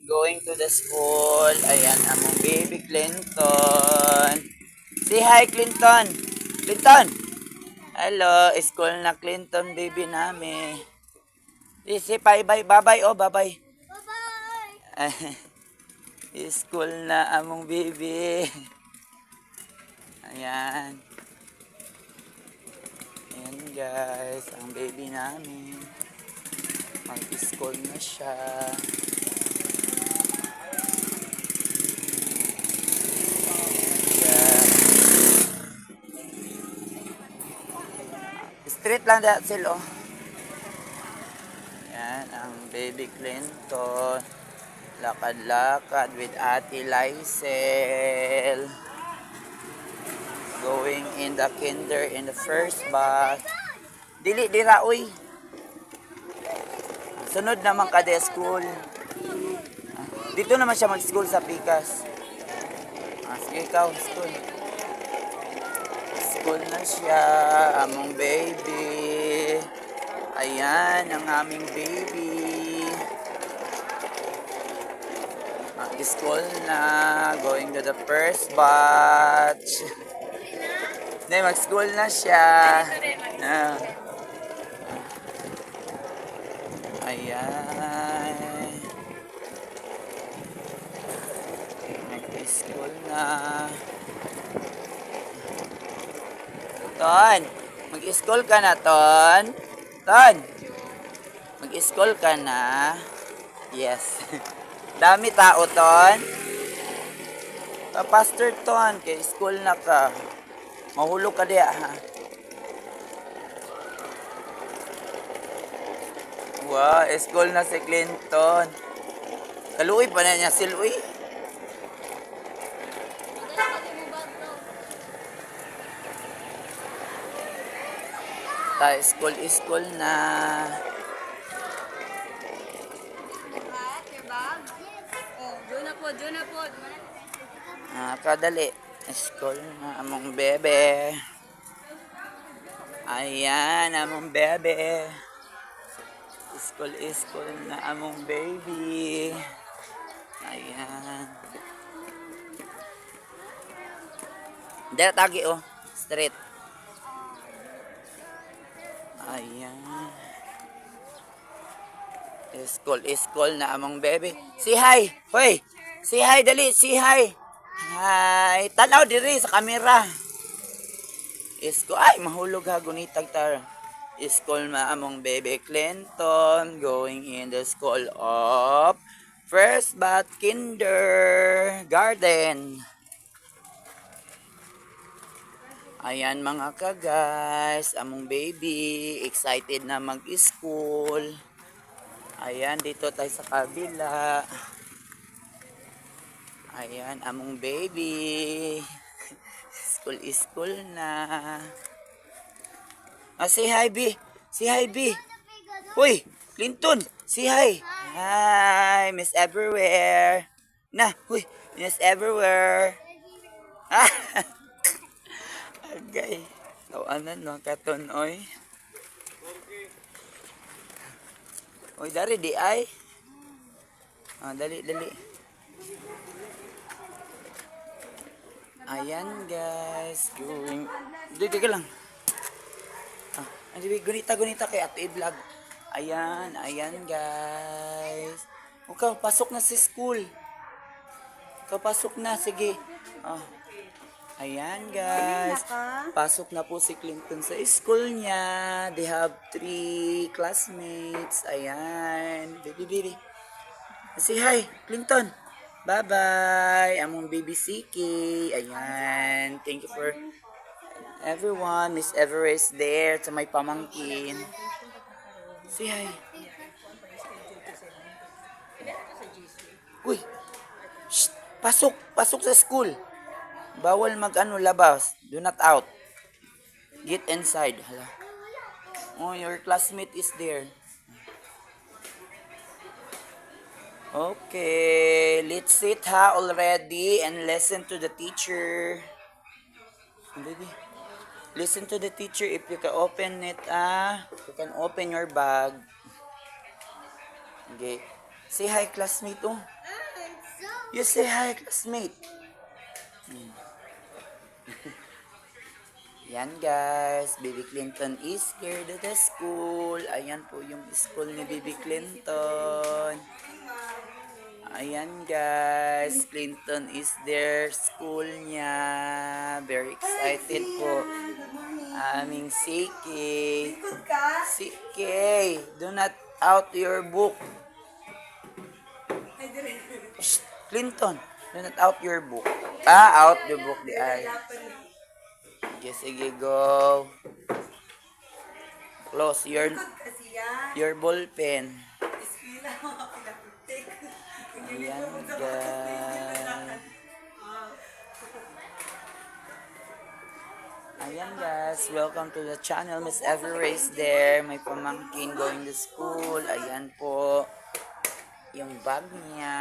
going to the school. Ayan, among baby Clinton. Say hi, Clinton. Clinton! Hello, school na Clinton, baby namin. Say bye-bye, bye-bye, oh, bye-bye. Bye-bye! School na among baby. Ayan. Ayan guys, ang baby namin. Mag-school na siya. Street lang dahil sila. Yan ang baby Clinton. Lakad-lakad with Ate Lysel. Going in the kinder in the first bus. Dili dira uy. Sunod naman kada school. Dito naman siya mag-school sa Pikas. Sige ikaw, school. School na siya, among baby. Ayan, ang aming baby. Mag-school na, going to the first batch. Hindi, mag-school na siya. Ayan. Mag-school na. Ton, mag-school ka na, Ton. Ton, mag-school ka na. Yes. Dami tao, Ton. Pastor Ton, kay school na ka. Mahulog ka diya, ha? Wow, school na si Clinton. Kaluoy pa na niya siluoy. School na. Doon na po. Kadali. School na among bebe. Ayan, among bebe. School na among baby. Ayan. Dara tagi oh. Straight. Ayan. School na among bebe. Say hi. Hoy. Say hi dali. Say hi. Hi. Tanaw diri sa kamera. Ay, mahulog ha. Gunitag tar. School na among baby Clinton. Going in the school of First Bat Kindergarten. Ayan mga ka-guys, among baby, excited na mag-school. Ayan, dito tayo sa kabila. Ayan, among baby. School na. Say hi, B. Say hi, B. Uy, Clinton, say hi. Hi, Miss Everywhere. Na, uy, Miss Everywhere. Agay. Tawanan no katon oy. Oy dari di ay. Dali. Ayan guys, going. Dito ka lang. Gunita kay Ate Vlog. Ayan guys. Ikaw pasok na sa school. Pasok na, sige. Ayan guys, pasok na po si Clinton sa school niya. They have 3 classmates. Ayan, baby. Say hi, Clinton. Bye-bye. Among baby Siki. Ayan, thank you for everyone. Miss Everest there to my pamangkin. Say hi. Uy, shh, pasok sa school. Bawal labas. Do not out. Get inside. Hala. Oh, your classmate is there. Okay, let's sit already and listen to the teacher. Baby, listen to the teacher. If you can open it, you can open your bag. Okay. Say hi, classmate. Oh. You say hi, classmate. Yan guys, Baby Clinton is here to the school. Ayan po yung school ni Baby Clinton. Ayan guys, Clinton is their school niya. Very excited po. Aming CK. CK, do not out your book. Shh, Clinton, do not out your book. Out the book, di ay. Sige, go. Close your ball pen. Ayan, guys. Ayan, guys. Welcome to the channel. Miss Everest there. May pamangkin going to school. Ayan po. Yung bag niya.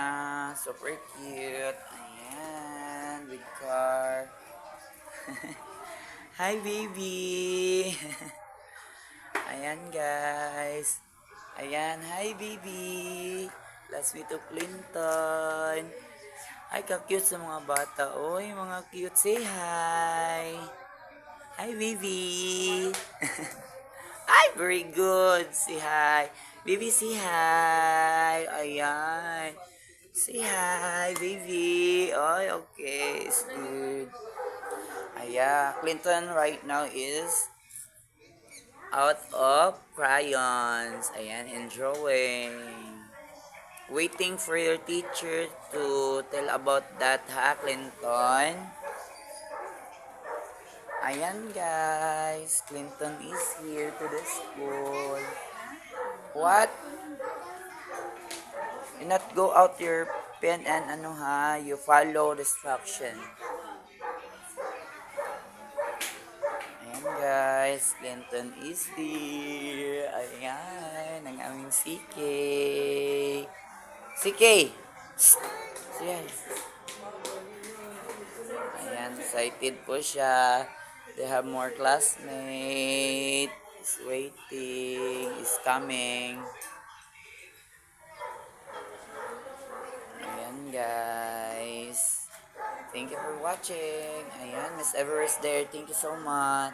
Super cute. Ayan. With car. Hi, baby. Ayan, guys. Ayan, hi, baby. Last meet to Clinton. Ay, ka-cute sa mga bata. Oy, mga cute. Say hi. Hi, baby. Ay, very good. Say hi. Baby, say hi. Ayan. Say hi, baby. Ay, okay. It's good. Ayan. Clinton right now is out of crayons. Ayan, enjoying. Waiting for your teacher to tell about that, ha, Clinton? Ayan, guys. Clinton is here to the school. What? You not go out your pen and ano, ha? You follow the instruction. Ayan, guys. Clinton is here. Ayan, ang aming CK. CK! Ayan. Ayan, excited po siya. They have more classmates. Is waiting. Is coming. Ayan, guys. Thank you for watching. Ayan, Miss Everest there. Thank you so much.